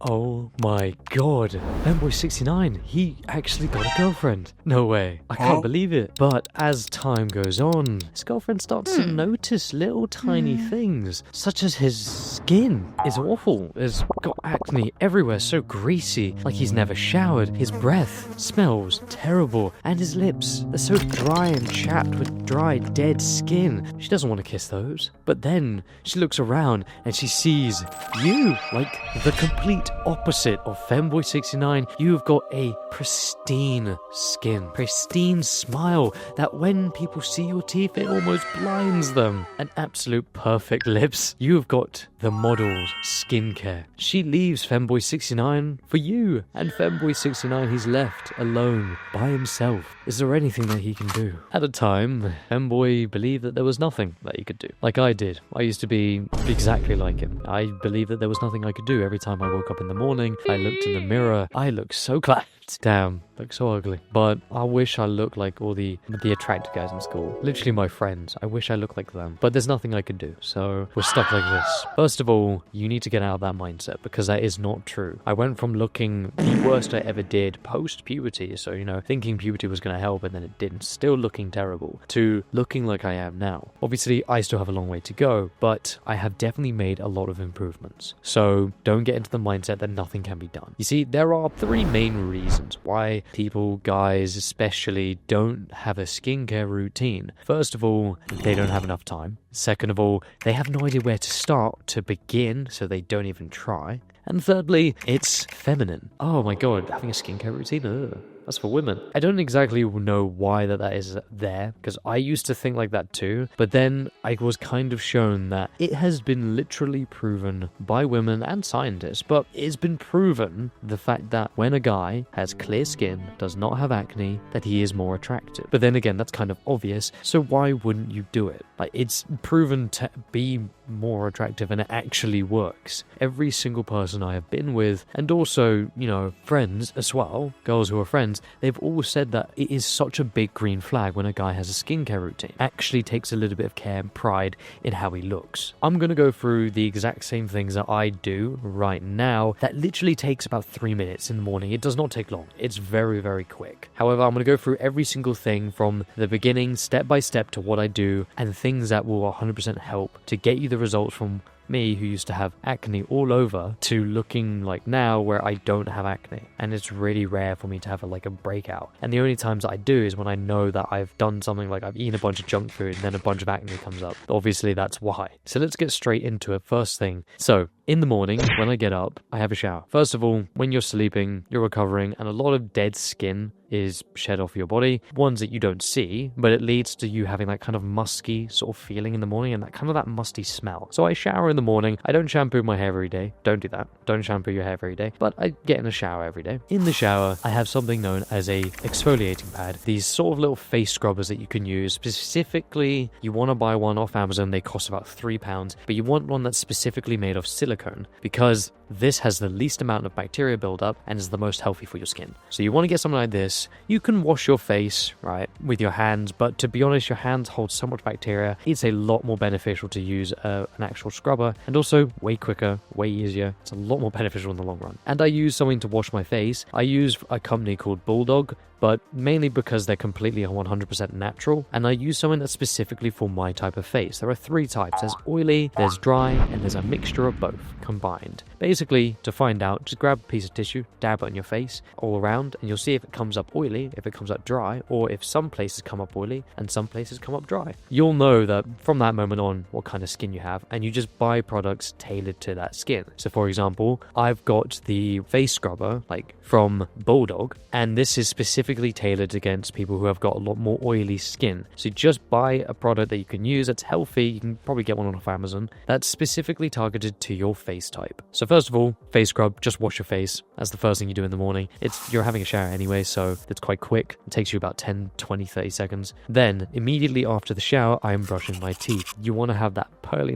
Oh my god. Femboy69, he actually got a girlfriend. No way. I can't believe it. But as time goes on, his girlfriend starts to notice little tiny things, such as his skin is awful. He's got acne everywhere, so greasy, like he's never showered. His breath smells terrible, and his lips are so dry and chapped with dry, dead skin. She doesn't want to kiss those. But then she looks around and she sees you, like the complete opposite of Femboy69. You've got a pristine skin, pristine smile that when people see your teeth, it almost blinds them. An absolute perfect lips. You've got the model's skincare. She leaves Femboy69 for you, and Femboy69, he's left alone by himself. Is there anything that he can do? At the time, Femboy believed that there was nothing that he could do. Like I did. I used to be exactly like him. I believed that there was nothing I could do. Every time I woke up in the morning, I looked in the mirror, I looked so clapped. Damn, look so ugly. But I wish I looked like all the attractive guys in school. Literally my friends. I wish I looked like them. But there's nothing I could do, so we're stuck like this. First of all, you need to get out of that mindset, because that is not true. I went from looking the worst I ever did post-puberty, so, you know, thinking puberty was going to help and then it didn't, still looking terrible, to looking like I am now. Obviously, I still have a long way to go, but I have definitely made a lot of improvements. So don't get into the mindset that nothing can be done. You see, there are three main reasons why people, guys especially, don't have a skincare routine. First of all, they don't have enough time. Second of all, they have no idea where to start to begin, so they don't even try. And thirdly, it's feminine. Oh my god, having a skincare routine? Ugh. That's for women. I don't exactly know why that is there, because I used to think like that too, but then I was kind of shown that it has been literally proven by women and scientists, but it's been proven the fact that when a guy has clear skin, does not have acne, that he is more attractive. But then again, that's kind of obvious, so why wouldn't you do it? Like, it's proven to be more attractive, and it actually works. Every single person I have been with, and also, you know, friends as well, girls who are friends, they've all said that it is such a big green flag when a guy has a skincare routine. Actually takes a little bit of care and pride in how he looks. I'm going to go through the exact same things that I do right now. That literally takes about 3 minutes in the morning. It does not take long. It's very, very quick. However, I'm going to go through every single thing from the beginning, step by step, to what I do, and things that will 100% help to get you the results from me, who used to have acne all over, to looking like now where I don't have acne. And it's really rare for me to have a breakout. And the only times that I do is when I know that I've done something, like I've eaten a bunch of junk food and then a bunch of acne comes up. Obviously, that's why. So let's get straight into it. First thing. So in the morning, when I get up, I have a shower. First of all, when you're sleeping, you're recovering, and a lot of dead skin is shed off your body. Ones that you don't see, but it leads to you having that kind of musky sort of feeling in the morning, and that musty smell. So I shower in the morning. I don't shampoo my hair every day. Don't do that. Don't shampoo your hair every day. But I get in a shower every day. In the shower, I have something known as a exfoliating pad. These sort of little face scrubbers that you can use. Specifically, you want to buy one off Amazon. They cost about £3, but you want one that's specifically made of silicone, because this has the least amount of bacteria buildup and is the most healthy for your skin. So you want to get something like this. You can wash your face, right, with your hands, but to be honest, your hands hold so much bacteria, it's a lot more beneficial to use an actual scrubber, and also way quicker, way easier. It's a lot more beneficial in the long run. And I use something to wash my face. I use a company called Bulldog, but mainly because they're completely 100% natural, and I use something that's specifically for my type of face. There are 3 types. There's oily, there's dry, and there's a mixture of both combined. Basically, to find out, just grab a piece of tissue, dab it on your face all around, and you'll see if it comes up oily, if it comes up dry, or if some places come up oily and some places come up dry. You'll know that from that moment on what kind of skin you have, and you just buy products tailored to that skin. So for example, I've got the face scrubber from Bulldog, and this is specifically tailored against people who have got a lot more oily skin. So just buy a product that you can use that's healthy. You can probably get one off Amazon that's specifically targeted to your face type. So first of all, face scrub, just wash your face. That's the first thing you do in the morning. You're having a shower anyway, so it's quite quick. It takes you about 10, 20, 30 seconds. Then immediately after the shower, I am brushing my teeth. You want to have that pearly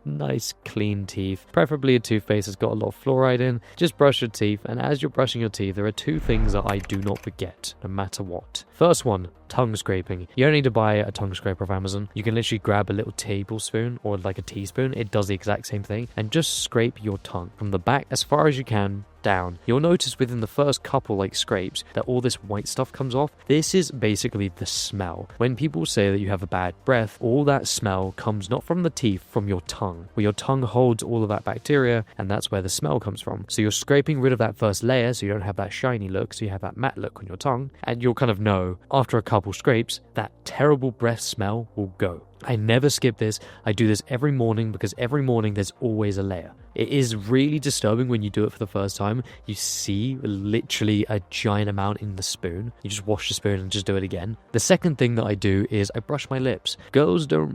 nice clean teeth, preferably a toothpaste that's got a lot of fluoride in. Just brush your teeth, and as you're brushing your teeth, there are 2 things that I do not forget, no matter what. First one, tongue scraping. You don't need to buy a tongue scraper off Amazon. You can literally grab a little tablespoon or a teaspoon. It does the exact same thing, and just scrape your tongue from the back as far as you can down, you'll notice within the first couple like scrapes that all this white stuff comes off. This is basically the smell. When people say that you have a bad breath, all that smell comes not from the teeth, from your tongue, where your tongue holds all of that bacteria, and that's where the smell comes from. So you're scraping rid of that first layer so you don't have that shiny look, so you have that matte look on your tongue, and you'll kind of know after a couple scrapes that terrible breath smell will go. I never skip this. I do this every morning because every morning there's always a layer. It is really disturbing when you do it for the first time. You see literally a giant amount in the spoon. You just wash the spoon and just do it again. The second thing that I do is I brush my lips. Girls are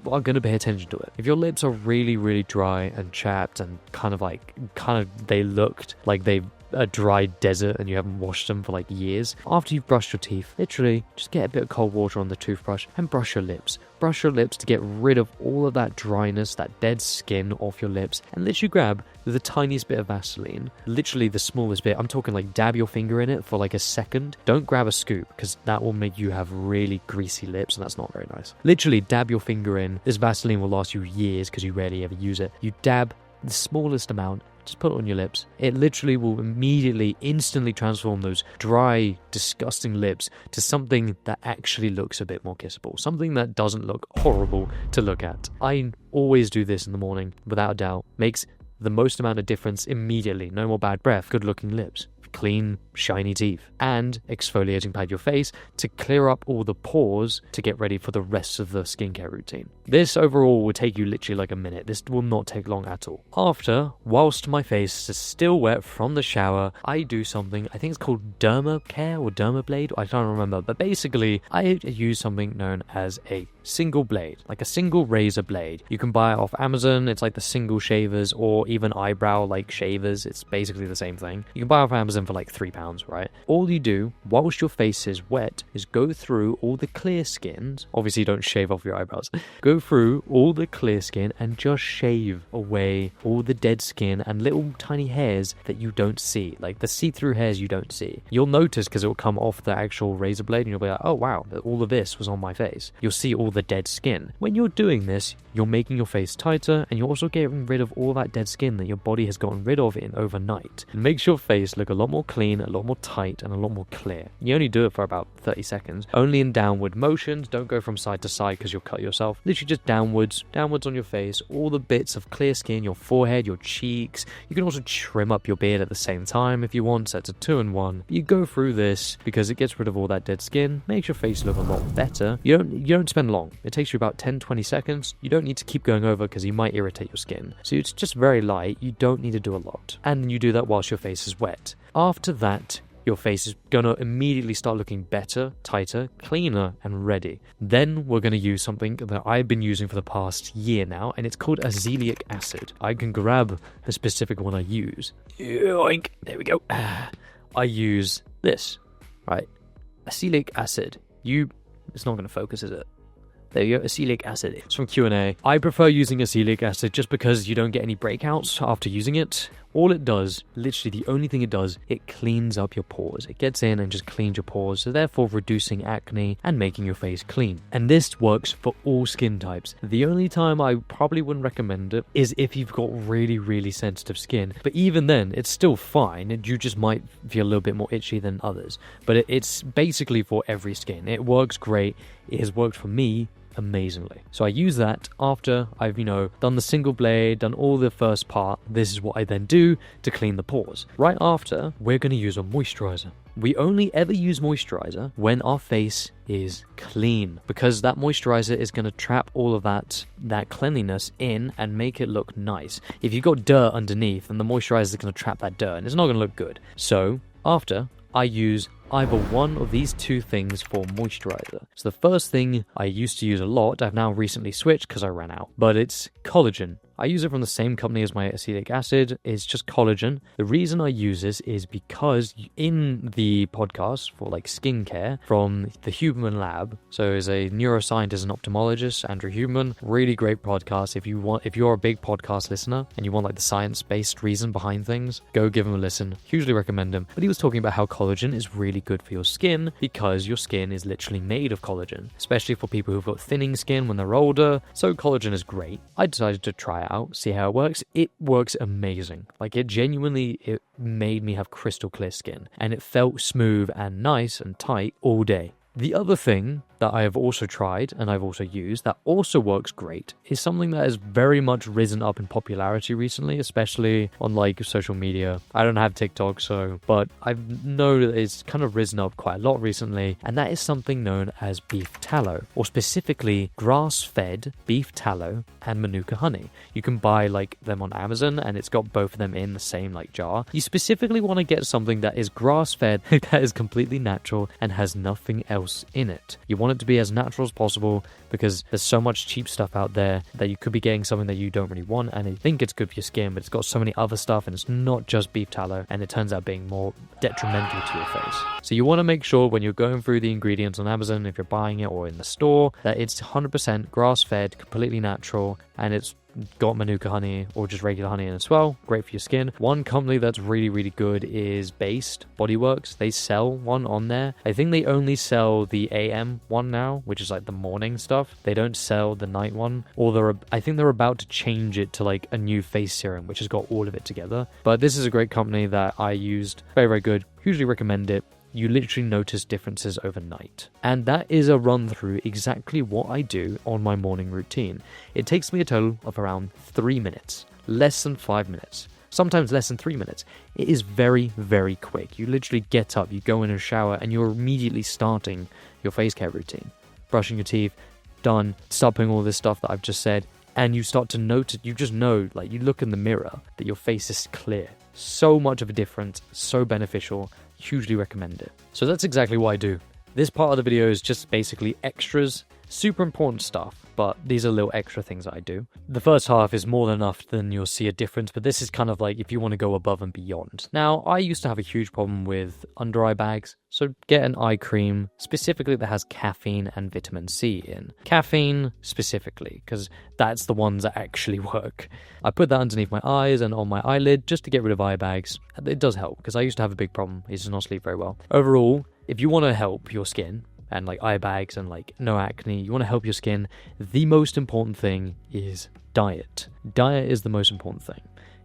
going to pay attention to it. If your lips are really, really dry and chapped and they looked like they've a dry desert and you haven't washed them for like years, after you've brushed your teeth, literally just get a bit of cold water on the toothbrush and brush your lips. Brush your lips to get rid of all of that dryness, that dead skin off your lips, and literally grab the tiniest bit of Vaseline, literally the smallest bit. I'm talking like dab your finger in it for like a second. Don't grab a scoop because that will make you have really greasy lips and that's not very nice. Literally dab your finger in. This Vaseline will last you years because you rarely ever use it. You dab the smallest amount, just put it on your lips. It literally will immediately, instantly transform those dry, disgusting lips to something that actually looks a bit more kissable. Something that doesn't look horrible to look at. I always do this in the morning, without a doubt. Makes the most amount of difference immediately. No more bad breath, good looking lips, clean, shiny teeth, and exfoliating pad your face to clear up all the pores to get ready for the rest of the skincare routine. This overall will take you literally like a minute. This will not take long at all. After, whilst my face is still wet from the shower, I do something, I think it's called derma care or derma blade, I can't remember, but basically I use something known as a single blade, like a single razor blade. You can buy it off Amazon. It's like the single shavers or even eyebrow like shavers. It's basically the same thing. You can buy it off Amazon for like £3, right? All you do whilst your face is wet is go through all the clear skins. Obviously don't shave off your eyebrows. Go through all the clear skin and just shave away all the dead skin and little tiny hairs that you don't see, like the see-through hairs you don't see. You'll notice because it will come off the actual razor blade and you'll be like, oh wow, all of this was on my face. You'll see all the dead skin. When you're doing this, you're making your face tighter and you're also getting rid of all that dead skin that your body has gotten rid of in overnight. It makes your face look a lot more clean, a lot more tight, and a lot more clear. You only do it for about 30 seconds. Only in downward motions. Don't go from side to side because you'll cut yourself. Literally just downwards on your face. All the bits of clear skin, your forehead, your cheeks. You can also trim up your beard at the same time if you want. So it's a 2-in-1. You go through this because it gets rid of all that dead skin, makes your face look a lot better. You don't spend long. It takes you about 10-20 seconds. You don't need to keep going over because you might irritate your skin. So it's just very light. You don't need to do a lot. And you do that whilst your face is wet. After that, your face is gonna immediately start looking better, tighter, cleaner, and ready. Then we're gonna use something that I've been using for the past year now, and it's called azelaic acid. I can grab the specific one I use. Yoink. There we go. I use this, right? Azelaic acid. It's not gonna focus, is it? There you go, azelaic acid. It's from Q&A. I prefer using azelaic acid just because you don't get any breakouts after using it. All it does, literally the only thing it does, it cleans up your pores. It gets in and just cleans your pores, so therefore reducing acne and making your face clean. And this works for all skin types. The only time I probably wouldn't recommend it is if you've got really, really sensitive skin. But even then, it's still fine. You just might feel a little bit more itchy than others. But it's basically for every skin. It works great. It has worked for me amazingly. So I use that after I've, done the single blade, done all the first part. This is what I then do to clean the pores. Right after, we're going to use a moisturizer. We only ever use moisturizer when our face is clean, because that moisturizer is going to trap all of that cleanliness in and make it look nice. If you've got dirt underneath, then the moisturizer is going to trap that dirt and it's not going to look good. So after, I use either one of these two things for moisturizer. So the first thing I used to use a lot, I've now recently switched because I ran out, but it's collagen. I use it from the same company as my azelaic acid. It's just collagen. The reason I use this is because in the podcast for like skincare from the Huberman Lab, so is a neuroscientist and ophthalmologist, Andrew Huberman, really great podcast. If you're a big podcast listener and you want like the science-based reason behind things, go give him a listen. Hugely recommend him. But he was talking about how collagen is really good for your skin because your skin is literally made of collagen, especially for people who've got thinning skin when they're older. So collagen is great. I decided to try it out, see how it works. It works amazing. Like, it made me have crystal clear skin, and it felt smooth and nice and tight all day. The other thing that I have also tried and I've also used that also works great is something that has very much risen up in popularity recently, especially on like social media. I don't have TikTok, but I know that it's kind of risen up quite a lot recently, and that is something known as beef tallow, or specifically grass-fed beef tallow and manuka honey. You can buy like them on Amazon, and it's got both of them in the same like jar. You specifically want to get something that is grass-fed, that is completely natural and has nothing else in it. You want it to be as natural as possible, because there's so much cheap stuff out there that you could be getting something that you don't really want, and you think it's good for your skin, but it's got so many other stuff, and it's not just beef tallow, and it turns out being more detrimental to your face. So you want to make sure when you're going through the ingredients on Amazon, if you're buying it or in the store, that it's 100% grass-fed, completely natural, and it's got manuka honey or just regular honey in as well. Great for your skin. One company that's really, really good is Based Bodyworks. They sell one on there. I think they only sell the AM one now, which is like the morning stuff. They don't sell the night one, or I think they're about to change it to like a new face serum, which has got all of it together. But this is a great company that I used. Very, very good. Hugely recommend it. You literally notice differences overnight. And that is a run through exactly what I do on my morning routine. It takes me a total of around 3 minutes, less than 5 minutes, sometimes less than 3 minutes. It is very, very quick. You literally get up, you go in a shower, and you're immediately starting your face care routine. Brushing your teeth, done, stopping all this stuff that I've just said, and you start to notice, you just know, like you look in the mirror, that your face is clear. So much of a difference, so beneficial. Hugely recommend it. So that's exactly what I do. This part of the video is just basically extras, super important stuff, but these are little extra things that I do. The first half is more than enough, then you'll see a difference, but this is kind of like if you want to go above and beyond. Now, I used to have a huge problem with under eye bags, so get an eye cream specifically that has caffeine and vitamin C in. Caffeine specifically, because that's the ones that actually work. I put that underneath my eyes and on my eyelid just to get rid of eye bags. It does help, because I used to have a big problem. I used to not sleep very well. Overall, if you want to help your skin, and like eye bags and like no acne, you want to help your skin, the most important thing is diet. Diet is the most important thing.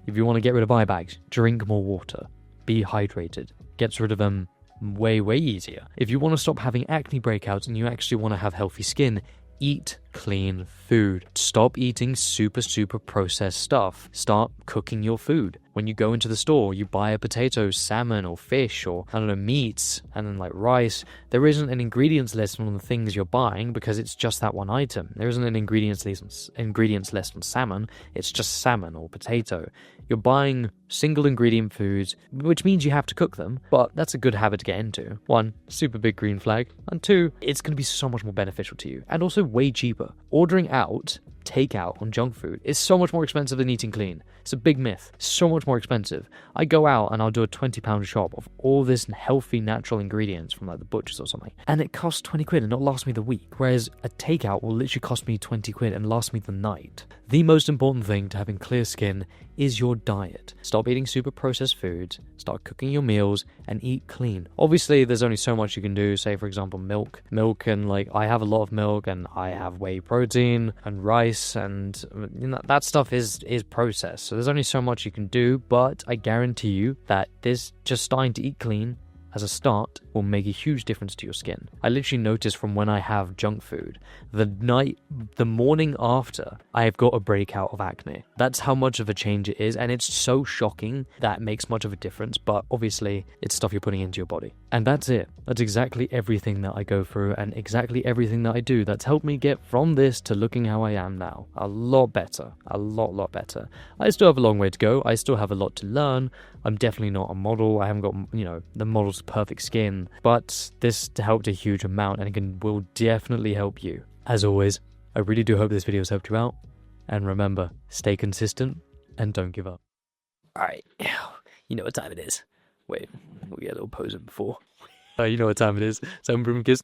If you want to get rid of eye bags, drink more water, be hydrated, gets rid of them way, way easier. If you want to stop having acne breakouts and you actually want to have healthy skin, eat clean food. Stop eating super, super processed stuff. Start cooking your food. When you go into the store, you buy a potato, salmon, or fish, or, I don't know, meats, and then like rice. There isn't an ingredients list on the things you're buying because it's just that one item. There isn't an ingredients list on salmon. It's just salmon or potato. You're buying single ingredient foods, which means you have to cook them, but that's a good habit to get into. 1, super big green flag, and 2, it's going to be so much more beneficial to you, and also way cheaper. Ordering out, takeout on junk food is so much more expensive than eating clean. It's a big myth. So much more expensive. I go out and I'll do a £20 shop of all this healthy natural ingredients from like the butchers or something, and it costs 20 quid and it'll last me the week, whereas a takeout will literally cost me 20 quid and last me the night. The most important thing to having clear skin is your diet. Stop eating super processed foods, start cooking your meals, and eat clean. Obviously, there's only so much you can do. Say, for example, milk. Milk, and like, I have a lot of milk, and I have whey protein, and rice, and you know, that stuff is processed. So there's only so much you can do, but I guarantee you that this just starting to eat clean as a start will make a huge difference to your skin. I literally notice from when I have junk food, the morning after, I have got a breakout of acne. That's how much of a change it is, and it's so shocking that it makes much of a difference, but obviously it's stuff you're putting into your body. And that's it. That's exactly everything that I go through and exactly everything that I do that's helped me get from this to looking how I am now. A lot better. A lot better. I still have a long way to go. I still have a lot to learn. I'm definitely not a model. I haven't got, the model's perfect skin, but this helped a huge amount, and it will definitely help you. As always, I really do hope this video has helped you out, and remember, stay consistent and don't give up. Alright, you know what time it is. Wait, we get a little pose in before. You know what time it is. 7 kiss.